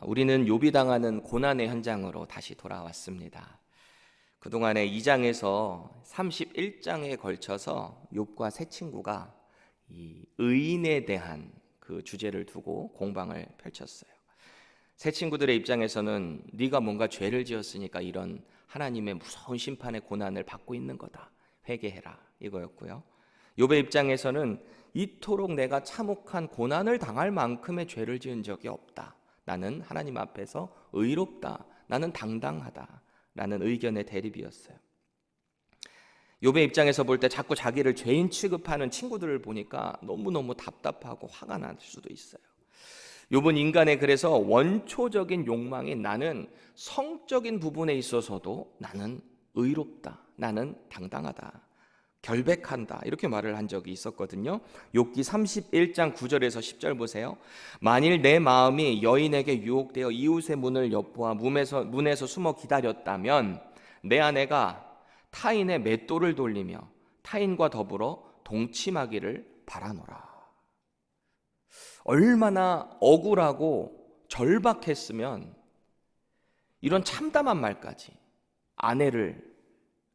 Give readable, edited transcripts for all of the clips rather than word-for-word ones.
우리는 욥이 당하는 고난의 현장으로 다시 돌아왔습니다. 그동안에 2장에서 31장에 걸쳐서 욥과 세 친구가 이 의인에 대한 그 주제를 두고 공방을 펼쳤어요. 세 친구들의 입장에서는 네가 뭔가 죄를 지었으니까 이런 하나님의 무서운 심판의 고난을 받고 있는 거다. 회개해라. 이거였고요. 욥의 입장에서는 이토록 내가 참혹한 고난을 당할 만큼의 죄를 지은 적이 없다. 나는 하나님 앞에서 의롭다. 나는 당당하다. 라는 의견의 대립이었어요. 욥의 입장에서 볼 때 자꾸 자기를 죄인 취급하는 친구들을 보니까 너무너무 답답하고 화가 날 수도 있어요. 욥은 인간의 그래서 원초적인 욕망인 나는 성적인 부분에 있어서도 나는 의롭다. 나는 당당하다. 결백한다. 이렇게 말을 한 적이 있었거든요. 욥기 31장 9절에서 10절 보세요. 만일 내 마음이 여인에게 유혹되어 이웃의 문을 엿보아 문에서 숨어 기다렸다면 내 아내가 타인의 맷돌을 돌리며 타인과 더불어 동침하기를 바라노라. 얼마나 억울하고 절박했으면 이런 참담한 말까지 아내를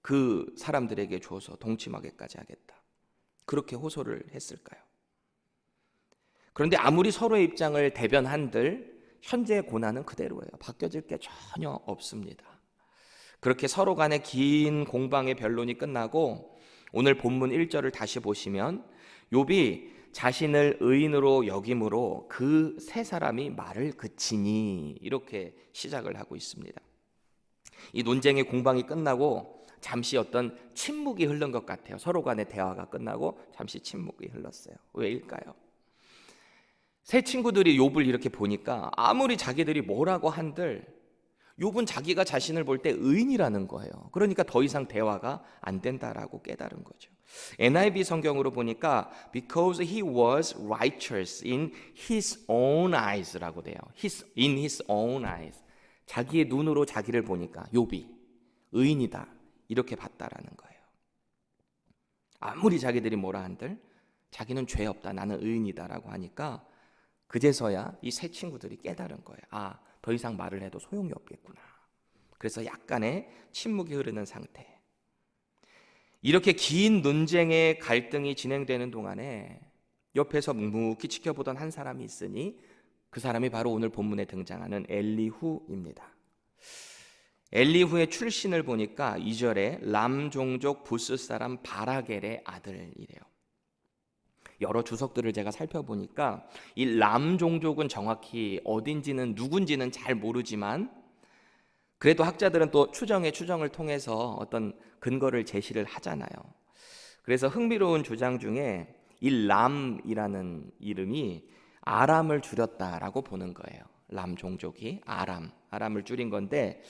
그 사람들에게 줘서 동침하게까지 하겠다. 그렇게 호소를 했을까요? 그런데 아무리 서로의 입장을 대변한들 현재의 고난은 그대로예요. 바뀌어질 게 전혀 없습니다. 그렇게 서로 간의 긴 공방의 변론이 끝나고 오늘 본문 1절을 다시 보시면 욥이 자신을 의인으로 여김으로 그 세 사람이 말을 그치니 이렇게 시작을 하고 있습니다. 이 논쟁의 공방이 끝나고 잠시 어떤 침묵이 흐른 것 같아요. 서로 간의 대화가 끝나고 잠시 침묵이 흘렀어요. 왜일까요? 세 친구들이 욥을 이렇게 보니까 아무리 자기들이 뭐라고 한들 욥은 자기가 자신을 볼 때 의인이라는 거예요. 그러니까 더 이상 대화가 안 된다라고 깨달은 거죠. NIV 성경으로 보니까 because he was righteous in his own eyes라고 돼요. in his own eyes. 자기의 눈으로 자기를 보니까 욥이 의인이다. 이렇게 봤다라는 거예요. 아무리 자기들이 뭐라 한들 자기는 죄 없다. 나는 의인이다라고 하니까 그제서야 이 세 친구들이 깨달은 거예요. 아, 더 이상 말을 해도 소용이 없겠구나. 그래서 약간의 침묵이 흐르는 상태. 이렇게 긴 논쟁의 갈등이 진행되는 동안에 옆에서 묵묵히 지켜보던 한 사람이 있으니 그 사람이 바로 오늘 본문에 등장하는 엘리후입니다. 엘리후의 출신을 보니까 2절에 람 종족 부스 사람 바라겔의 아들이래요. 여러 주석들을 제가 살펴보니까 이 람 종족은 정확히 어딘지는 누군지는 잘 모르지만 그래도 학자들은 또 추정을 통해서 어떤 근거를 제시를 하잖아요. 그래서 흥미로운 주장 중에 이 람이라는 이름이 아람을 줄였다라고 보는 거예요. 람 종족이 아람을 줄인 건데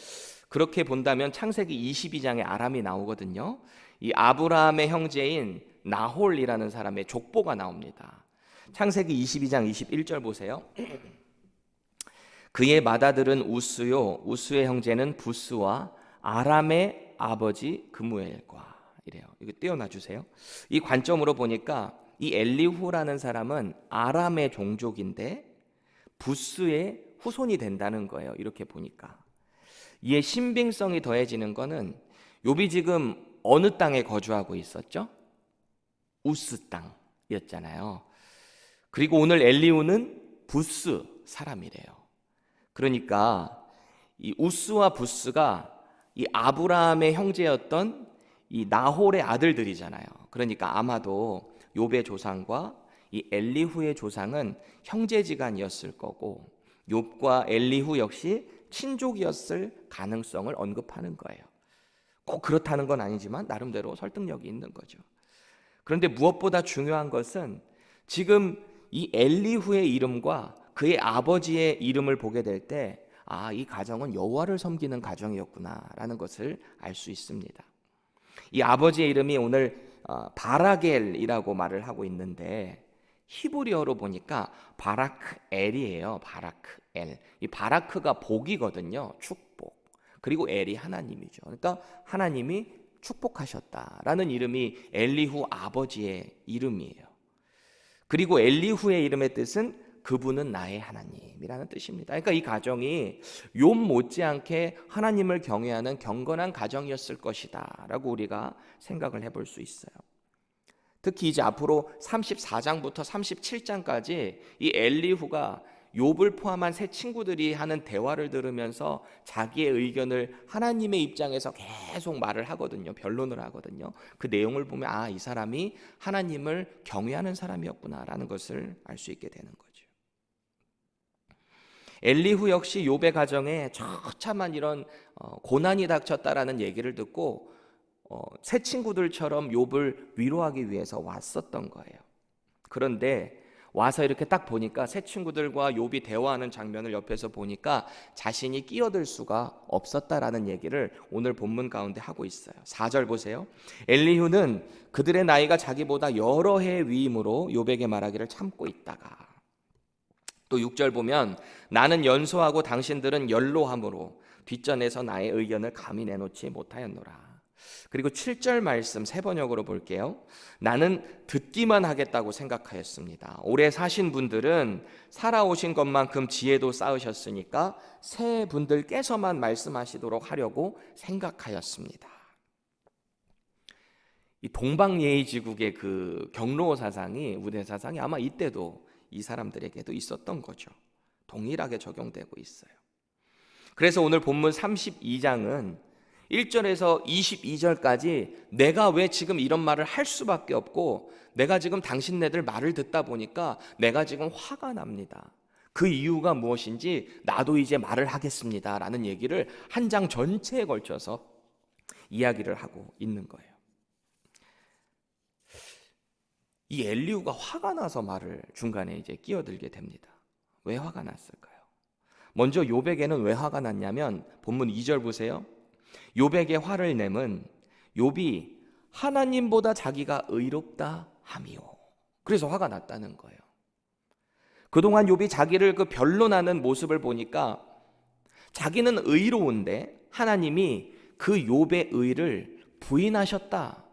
그렇게 본다면 창세기 22장에 아람이 나오거든요. 이 아브라함의 형제인 나홀이라는 사람의 족보가 나옵니다. 창세기 22장 21절 보세요. 그의 맏아들은 우스요 우스의 형제는 부스와 아람의 아버지 그무엘과 이래요. 이거 떼어놔 주세요. 이 관점으로 보니까 이 엘리후라는 사람은 아람의 종족인데 부스의 후손이 된다는 거예요. 이렇게 보니까 이에 신빙성이 더해지는 거는 욥이 지금 어느 땅에 거주하고 있었죠? 우스 땅이었잖아요. 그리고 오늘 엘리후는 부스 사람이래요. 그러니까 이 우스와 부스가 이 아브라함의 형제였던 이 나홀의 아들들이잖아요. 그러니까 아마도 욥의 조상과 이 엘리후의 조상은 형제지간이었을 거고 욥과 엘리후 역시 친족이었을 가능성을 언급하는 거예요. 꼭 그렇다는 건 아니지만 나름대로 설득력이 있는 거죠. 그런데 무엇보다 중요한 것은 지금 이 엘리후의 이름과 그의 아버지의 이름을 보게 될 때 아, 이 가정은 여호와를 섬기는 가정이었구나라는 것을 알 수 있습니다. 이 아버지의 이름이 오늘 바라겔이라고 말을 하고 있는데 히브리어로 보니까 바라크엘이에요. 바라크엘. 이 바라크가 복이거든요. 축복. 그리고 엘이 하나님이죠. 그러니까 하나님이 축복하셨다라는 이름이 엘리후 아버지의 이름이에요. 그리고 엘리후의 이름의 뜻은 그분은 나의 하나님이라는 뜻입니다. 그러니까 이 가정이 욥 못지않게 하나님을 경외하는 경건한 가정이었을 것이다 라고 우리가 생각을 해볼 수 있어요. 특히 이제 앞으로 34장부터 37장까지 이 엘리후가 욥을 포함한 세 친구들이 하는 대화를 들으면서 자기의 의견을 하나님의 입장에서 계속 말을 하거든요. 변론을 하거든요. 그 내용을 보면 이 사람이 하나님을 경외하는 사람이었구나라는 것을 알 수 있게 되는 거죠. 엘리후 역시 욥의 가정에 처참한 이런 고난이 닥쳤다라는 얘기를 듣고 새 친구들처럼 욥을 위로하기 위해서 왔었던 거예요. 그런데 와서 이렇게 딱 보니까 새 친구들과 욥이 대화하는 장면을 옆에서 보니까 자신이 끼어들 수가 없었다라는 얘기를 오늘 본문 가운데 하고 있어요. 4절 보세요. 엘리후는 그들의 나이가 자기보다 여러 해 위임으로 욥에게 말하기를 참고 있다가, 또 6절 보면 나는 연소하고 당신들은 연로함으로 뒷전에서 나의 의견을 감히 내놓지 못하였노라. 그리고 7절 말씀 세 번역으로 볼게요. 나는 듣기만 하겠다고 생각하였습니다. 오래 사신 분들은 살아오신 것만큼 지혜도 쌓으셨으니까 새 분들께서만 말씀하시도록 하려고 생각하였습니다. 이 동방예의지국의 그 경로 사상이, 우대 사상이 아마 이때도 이 사람들에게도 있었던 거죠. 동일하게 적용되고 있어요. 그래서 오늘 본문 32장은 1절에서 22절까지 내가 왜 지금 이런 말을 할 수밖에 없고 내가 지금 당신네들 말을 듣다 보니까 내가 지금 화가 납니다. 그 이유가 무엇인지 나도 이제 말을 하겠습니다 라는 얘기를 한 장 전체에 걸쳐서 이야기를 하고 있는 거예요. 이 엘리후가 화가 나서 말을 중간에 이제 끼어들게 됩니다. 왜 화가 났을까요? 먼저 욥에게는 왜 화가 났냐면 본문 2절 보세요. 욥에게 화를 내면 욥이 하나님보다 자기가 의롭다 함이요. 그래서 화가 났다는 거예요. 그동안 욥이 자기를 그 변론하는 모습을 보니까 자기는 의로운데 하나님이 그 욥의 의를 부인하셨다.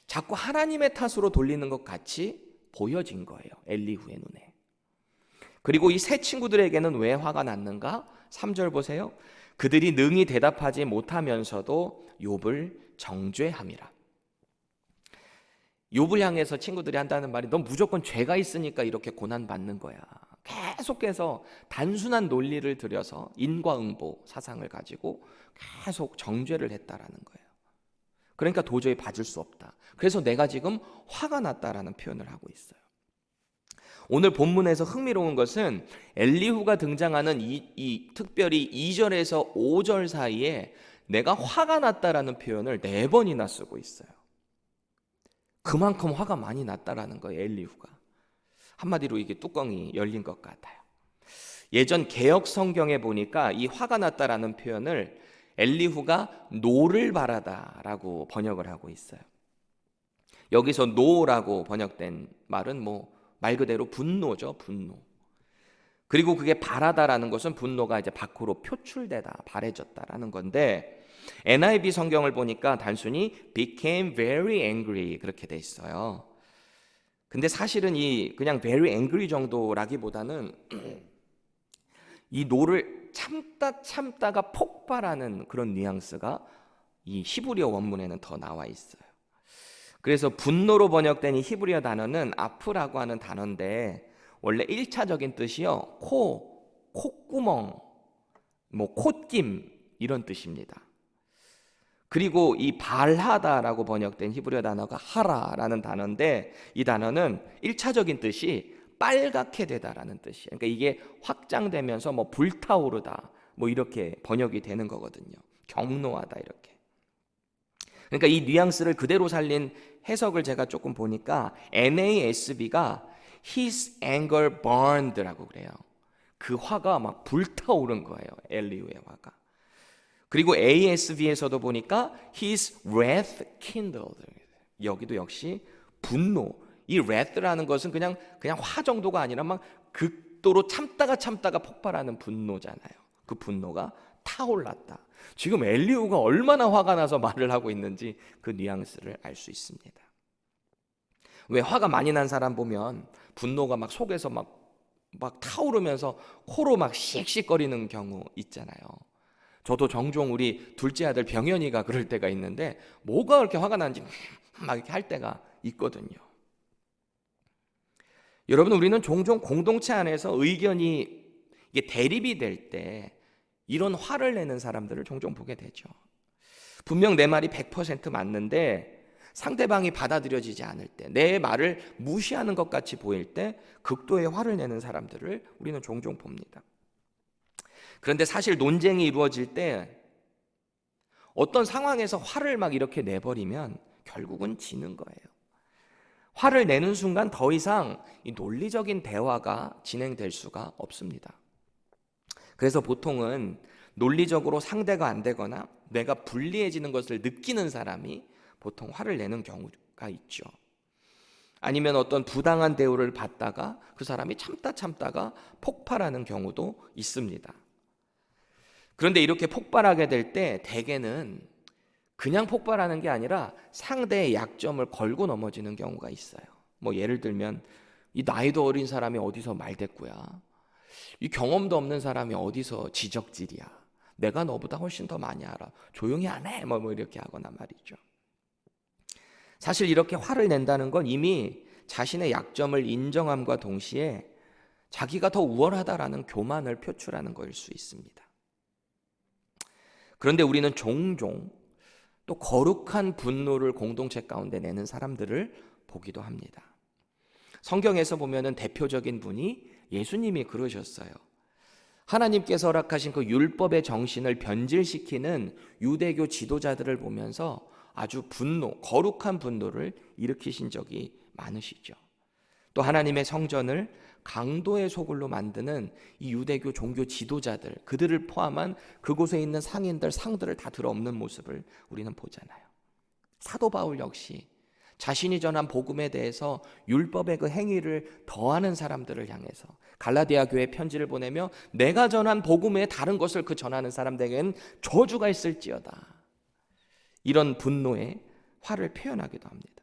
자꾸 하나님의 탓으로 돌리는 것 같이 보여진 거예요. 엘리후의 눈에. 그리고 이 세 친구들에게는 왜 화가 났는가? 3절 보세요. 그들이 능히 대답하지 못하면서도 욥을 정죄함이라. 욥을 향해서 친구들이 한다는 말이 넌 무조건 죄가 있으니까 이렇게 고난받는 거야. 계속해서 단순한 논리를 들여서 인과응보 사상을 가지고 계속 정죄를 했다라는 거예요. 그러니까 도저히 봐줄 수 없다. 그래서 내가 지금 화가 났다라는 표현을 하고 있어요. 오늘 본문에서 흥미로운 것은 엘리후가 등장하는 특별히 2절에서 5절 사이에 내가 화가 났다라는 표현을 4번이나 쓰고 있어요. 그만큼 화가 많이 났다라는 거예요. 엘리후가. 한마디로 이게 뚜껑이 열린 것 같아요. 예전 개역 성경에 보니까 이 화가 났다라는 표현을 엘리후가 노를 바라다라고 번역을 하고 있어요. 여기서 노라고 번역된 말은 말 그대로 분노죠, 분노. 그리고 그게 바라다라는 것은 분노가 이제 밖으로 표출되다, 바래졌다라는 건데 NIV 성경을 보니까 단순히 became very angry 그렇게 돼 있어요. 근데 사실은 이 그냥 very angry 정도라기보다는 이 노를 참다가 폭발하는 그런 뉘앙스가 이 히브리어 원문에는 더 나와 있어요. 그래서 분노로 번역된 이 히브리어 단어는 아프라고 하는 단어인데 원래 1차적인 뜻이요. 콧구멍, 콧김 이런 뜻입니다. 그리고 이 발하다라고 번역된 히브리어 단어가 하라라는 단어인데 이 단어는 1차적인 뜻이 빨갛게 되다라는 뜻이에요. 그러니까 이게 확장되면서 불타오르다 이렇게 번역이 되는 거거든요. 경노하다 이렇게. 그러니까 이 뉘앙스를 그대로 살린 해석을 제가 조금 보니까 NASB가 His anger burned라고 그래요. 그 화가 막 불타오른 거예요. 엘리후의 화가. 그리고 ASV에서도 보니까 His wrath kindled. 여기도 역시 분노. 이 wrath라는 것은 그냥 화 정도가 아니라 막 극도로 참다가 폭발하는 분노잖아요. 그 분노가 타올랐다. 지금 엘리후가 얼마나 화가 나서 말을 하고 있는지 그 뉘앙스를 알 수 있습니다. 왜 화가 많이 난 사람 보면 분노가 막 속에서 막 막 타오르면서 코로 막 씩씩거리는 경우 있잖아요. 저도 종종 우리 둘째 아들 병현이가 그럴 때가 있는데 뭐가 그렇게 화가 나는지 막 이렇게 할 때가 있거든요. 여러분, 우리는 종종 공동체 안에서 의견이 이게 대립이 될 때 이런 화를 내는 사람들을 종종 보게 되죠. 분명 내 말이 100% 맞는데 상대방이 받아들여지지 않을 때, 내 말을 무시하는 것 같이 보일 때 극도의 화를 내는 사람들을 우리는 종종 봅니다. 그런데 사실 논쟁이 이루어질 때 어떤 상황에서 화를 막 이렇게 내버리면 결국은 지는 거예요. 화를 내는 순간 더 이상 이 논리적인 대화가 진행될 수가 없습니다. 그래서 보통은 논리적으로 상대가 안 되거나 내가 불리해지는 것을 느끼는 사람이 보통 화를 내는 경우가 있죠. 아니면 어떤 부당한 대우를 받다가 그 사람이 참다가 폭발하는 경우도 있습니다. 그런데 이렇게 폭발하게 될 때 대개는 그냥 폭발하는 게 아니라 상대의 약점을 걸고 넘어지는 경우가 있어요. 뭐 예를 들면 이 나이도 어린 사람이 어디서 말대꾸야, 이 경험도 없는 사람이 어디서 지적질이야, 내가 너보다 훨씬 더 많이 알아, 조용히 안 해, 뭐 이렇게 하거나 말이죠. 사실 이렇게 화를 낸다는 건 이미 자신의 약점을 인정함과 동시에 자기가 더 우월하다라는 교만을 표출하는 것일 수 있습니다. 그런데 우리는 종종 또 거룩한 분노를 공동체 가운데 내는 사람들을 보기도 합니다. 성경에서 보면은 대표적인 분이 예수님이 그러셨어요. 하나님께서 허락하신 그 율법의 정신을 변질시키는 유대교 지도자들을 보면서 아주 거룩한 분노를 일으키신 적이 많으시죠. 또 하나님의 성전을 강도의 소굴로 만드는 이 유대교 종교 지도자들, 그들을 포함한 그곳에 있는 상들을 다 들어엎는 모습을 우리는 보잖아요. 사도 바울 역시 자신이 전한 복음에 대해서 율법의 그 행위를 더하는 사람들을 향해서 갈라디아 교회 편지를 보내며 내가 전한 복음에 다른 것을 그 전하는 사람들에게는 저주가 있을지어다, 이런 분노의 화를 표현하기도 합니다.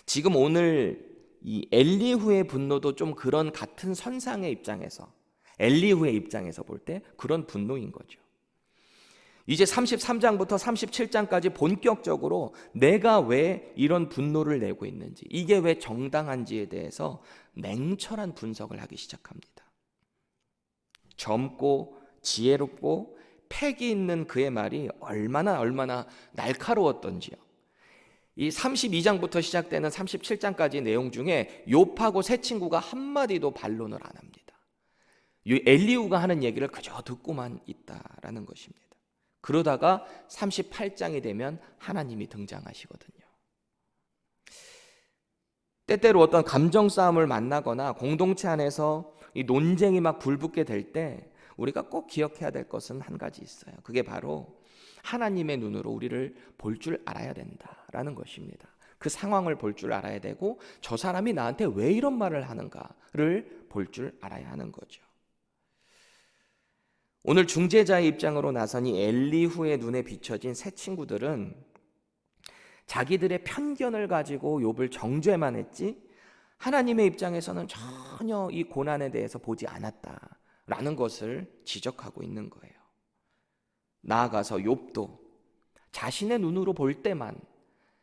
지금 오늘 이 엘리후의 분노도 좀 그런 같은 선상의 입장에서, 엘리후의 입장에서 볼 때 그런 분노인 거죠. 이제 33장부터 37장까지 본격적으로 내가 왜 이런 분노를 내고 있는지, 이게 왜 정당한지에 대해서 냉철한 분석을 하기 시작합니다. 젊고 지혜롭고 패기 있는 그의 말이 얼마나 날카로웠던지요. 이 32장부터 시작되는 37장까지 내용 중에 욥하고 세 친구가 한마디도 반론을 안 합니다. 이 엘리후가 하는 얘기를 그저 듣고만 있다라는 것입니다. 그러다가 38장이 되면 하나님이 등장하시거든요. 때때로 어떤 감정 싸움을 만나거나 공동체 안에서 이 논쟁이 막 불붙게 될 때 우리가 꼭 기억해야 될 것은 한 가지 있어요. 그게 바로 하나님의 눈으로 우리를 볼 줄 알아야 된다라는 것입니다. 그 상황을 볼 줄 알아야 되고 저 사람이 나한테 왜 이런 말을 하는가를 볼 줄 알아야 하는 거죠. 오늘 중재자의 입장으로 나선 이 엘리후의 눈에 비춰진 세 친구들은 자기들의 편견을 가지고 욥을 정죄만 했지 하나님의 입장에서는 전혀 이 고난에 대해서 보지 않았다라는 것을 지적하고 있는 거예요. 나아가서 욥도 자신의 눈으로 볼 때만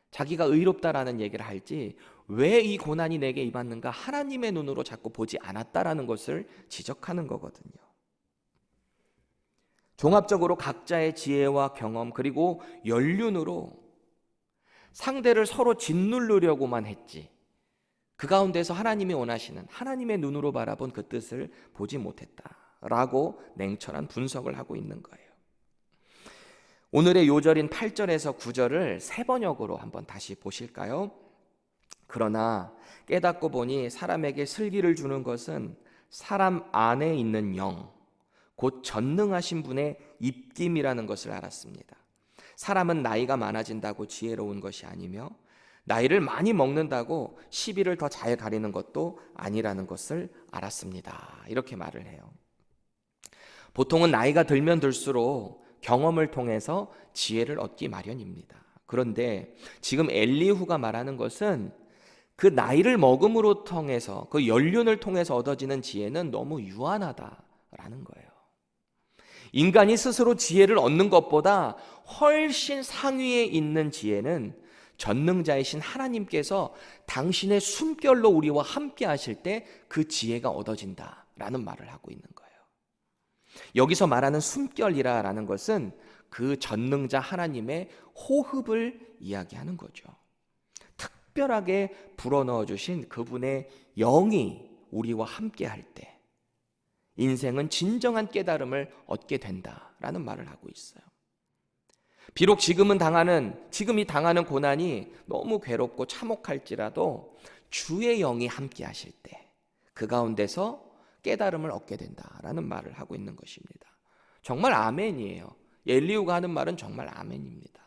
자기가 의롭다라는 얘기를 할지 왜 이 고난이 내게 임했는가 하나님의 눈으로 자꾸 보지 않았다라는 것을 지적하는 거거든요. 종합적으로 각자의 지혜와 경험 그리고 연륜으로 상대를 서로 짓누르려고만 했지 그 가운데서 하나님이 원하시는 하나님의 눈으로 바라본 그 뜻을 보지 못했다라고 냉철한 분석을 하고 있는 거예요. 오늘의 요절인 8절에서 9절을 세 번역으로 한번 다시 보실까요? 그러나 깨닫고 보니 사람에게 슬기를 주는 것은 사람 안에 있는 영, 곧 전능하신 분의 입김이라는 것을 알았습니다. 사람은 나이가 많아진다고 지혜로운 것이 아니며 나이를 많이 먹는다고 시비를 더 잘 가리는 것도 아니라는 것을 알았습니다. 이렇게 말을 해요. 보통은 나이가 들면 들수록 경험을 통해서 지혜를 얻기 마련입니다. 그런데 지금 엘리후가 말하는 것은 그 나이를 먹음으로 통해서, 그 연륜을 통해서 얻어지는 지혜는 너무 유한하다라는 거예요. 인간이 스스로 지혜를 얻는 것보다 훨씬 상위에 있는 지혜는 전능자이신 하나님께서 당신의 숨결로 우리와 함께 하실 때 그 지혜가 얻어진다라는 말을 하고 있는 거예요. 여기서 말하는 숨결이라는 것은 그 전능자 하나님의 호흡을 이야기하는 거죠. 특별하게 불어넣어 주신 그분의 영이 우리와 함께 할 때 인생은 진정한 깨달음을 얻게 된다라는 말을 하고 있어요. 비록 지금이 당하는 고난이 너무 괴롭고 참혹할지라도 주의 영이 함께 하실 때 그 가운데서 깨달음을 얻게 된다라는 말을 하고 있는 것입니다. 정말 아멘이에요. 엘리후가 하는 말은 정말 아멘입니다.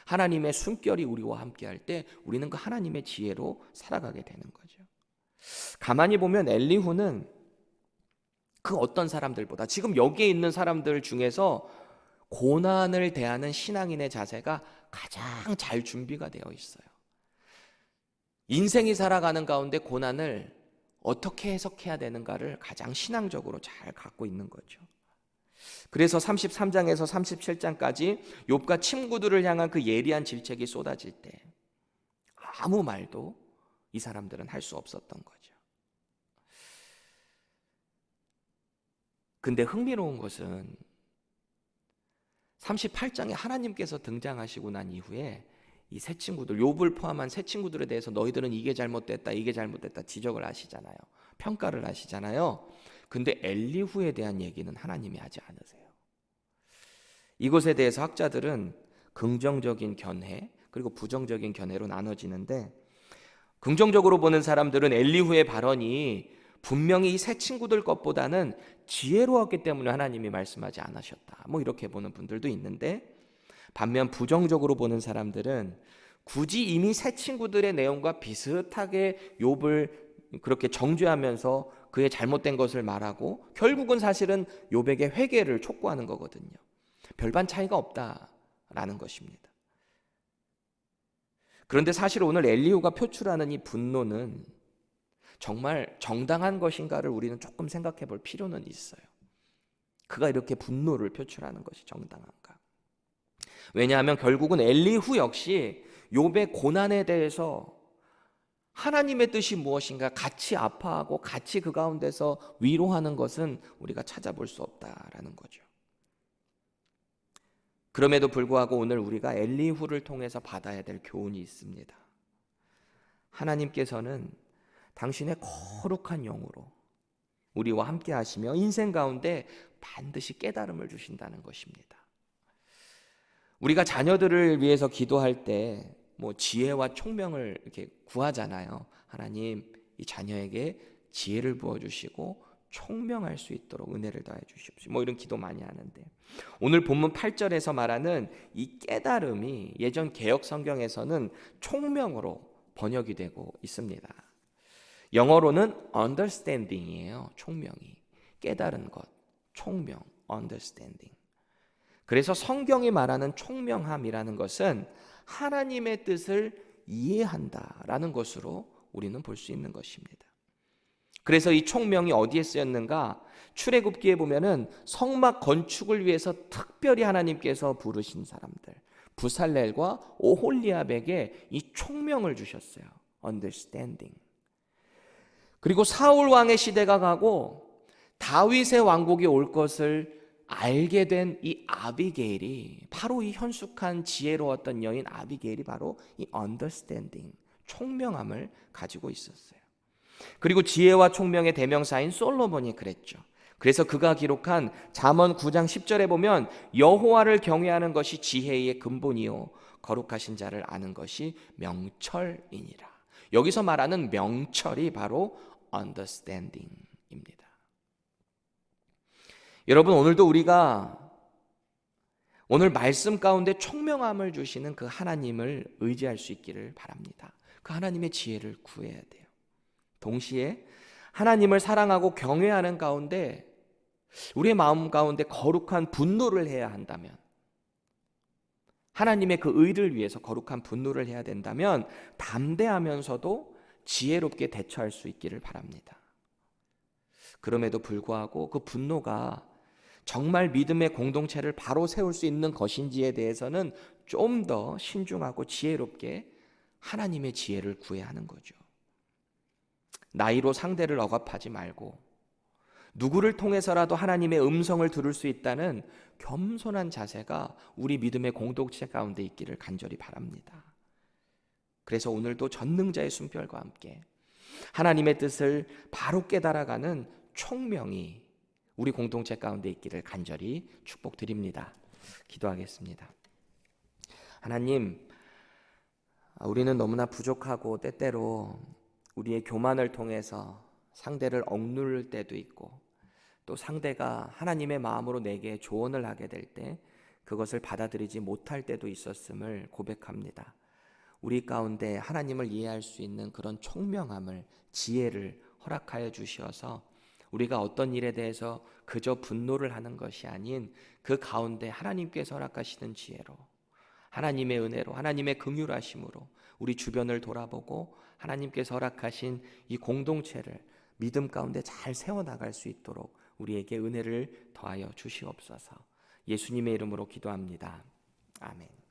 하나님의 숨결이 우리와 함께 할 때 우리는 그 하나님의 지혜로 살아가게 되는 거죠. 가만히 보면 엘리후는 그 어떤 사람들보다 지금 여기에 있는 사람들 중에서 고난을 대하는 신앙인의 자세가 가장 잘 준비가 되어 있어요. 인생이 살아가는 가운데 고난을 어떻게 해석해야 되는가를 가장 신앙적으로 잘 갖고 있는 거죠. 그래서 33장에서 37장까지 욥과 친구들을 향한 그 예리한 질책이 쏟아질 때 아무 말도 이 사람들은 할 수 없었던 거죠. 근데 흥미로운 것은 38장에 하나님께서 등장하시고 난 이후에 이 세 친구들, 욥을 포함한 세 친구들에 대해서 너희들은 이게 잘못됐다 지적을 하시잖아요. 평가를 하시잖아요. 근데 엘리후에 대한 얘기는 하나님이 하지 않으세요. 이것에 대해서 학자들은 긍정적인 견해 그리고 부정적인 견해로 나눠지는데, 긍정적으로 보는 사람들은 엘리후의 발언이 분명히 이 세 친구들 것보다는 지혜로웠기 때문에 하나님이 말씀하지 않으셨다, 이렇게 보는 분들도 있는데, 반면 부정적으로 보는 사람들은 굳이 이미 세 친구들의 내용과 비슷하게 욥을 그렇게 정죄하면서 그의 잘못된 것을 말하고 결국은 사실은 욥에게 회개를 촉구하는 거거든요. 별반 차이가 없다라는 것입니다. 그런데 사실 오늘 엘리후가 표출하는 이 분노는 정말 정당한 것인가를 우리는 조금 생각해 볼 필요는 있어요. 그가 이렇게 분노를 표출하는 것이 정당한가? 왜냐하면 결국은 엘리후 역시 욥의 고난에 대해서 하나님의 뜻이 무엇인가 같이 아파하고 같이 그 가운데서 위로하는 것은 우리가 찾아볼 수 없다라는 거죠. 그럼에도 불구하고 오늘 우리가 엘리후를 통해서 받아야 될 교훈이 있습니다. 하나님께서는 당신의 거룩한 영으로 우리와 함께 하시며 인생 가운데 반드시 깨달음을 주신다는 것입니다. 우리가 자녀들을 위해서 기도할 때 지혜와 총명을 이렇게 구하잖아요. 하나님, 이 자녀에게 지혜를 부어주시고 총명할 수 있도록 은혜를 더해 주십시오. 이런 기도 많이 하는데, 오늘 본문 8절에서 말하는 이 깨달음이 예전 개역 성경에서는 총명으로 번역이 되고 있습니다. 영어로는 understanding이에요. 총명이 깨달은 것, 총명, understanding. 그래서 성경이 말하는 총명함이라는 것은 하나님의 뜻을 이해한다라는 것으로 우리는 볼 수 있는 것입니다. 그래서 이 총명이 어디에 쓰였는가? 출애굽기에 보면은 성막 건축을 위해서 특별히 하나님께서 부르신 사람들, 부살렐과 오홀리압에게 이 총명을 주셨어요. understanding. 그리고 사울 왕의 시대가 가고 다윗의 왕국이 올 것을 알게 된 이 아비게일이, 바로 이 현숙한 지혜로웠던 여인 아비게일이 바로 이 understanding, 총명함을 가지고 있었어요. 그리고 지혜와 총명의 대명사인 솔로몬이 그랬죠. 그래서 그가 기록한 잠언 9장 10절에 보면 여호와를 경외하는 것이 지혜의 근본이요 거룩하신 자를 아는 것이 명철이니라. 여기서 말하는 명철이 바로 understanding입니다. 여러분, 오늘도 우리가 오늘 말씀 가운데 총명함을 주시는 그 하나님을 의지할 수 있기를 바랍니다. 그 하나님의 지혜를 구해야 돼요. 동시에 하나님을 사랑하고 경외하는 가운데 우리의 마음 가운데 거룩한 분노를 해야 한다면, 하나님의 그 의를 위해서 거룩한 분노를 해야 된다면 담대하면서도 지혜롭게 대처할 수 있기를 바랍니다. 그럼에도 불구하고 그 분노가 정말 믿음의 공동체를 바로 세울 수 있는 것인지에 대해서는 좀 더 신중하고 지혜롭게 하나님의 지혜를 구해야 하는 거죠. 나이로 상대를 억압하지 말고 누구를 통해서라도 하나님의 음성을 들을 수 있다는 겸손한 자세가 우리 믿음의 공동체 가운데 있기를 간절히 바랍니다. 그래서 오늘도 전능자의 순별과 함께 하나님의 뜻을 바로 깨달아가는 총명이 우리 공동체 가운데 있기를 간절히 축복드립니다. 기도하겠습니다. 하나님, 우리는 너무나 부족하고 때때로 우리의 교만을 통해서 상대를 억누를 때도 있고, 또 상대가 하나님의 마음으로 내게 조언을 하게 될 때 그것을 받아들이지 못할 때도 있었음을 고백합니다. 우리 가운데 하나님을 이해할 수 있는 그런 총명함을, 지혜를 허락하여 주시어서 우리가 어떤 일에 대해서 그저 분노를 하는 것이 아닌 그 가운데 하나님께서 허락하시는 지혜로, 하나님의 은혜로, 하나님의 긍휼하심으로 우리 주변을 돌아보고 하나님께서 허락하신 이 공동체를 믿음 가운데 잘 세워나갈 수 있도록 우리에게 은혜를 더하여 주시옵소서. 예수님의 이름으로 기도합니다. 아멘.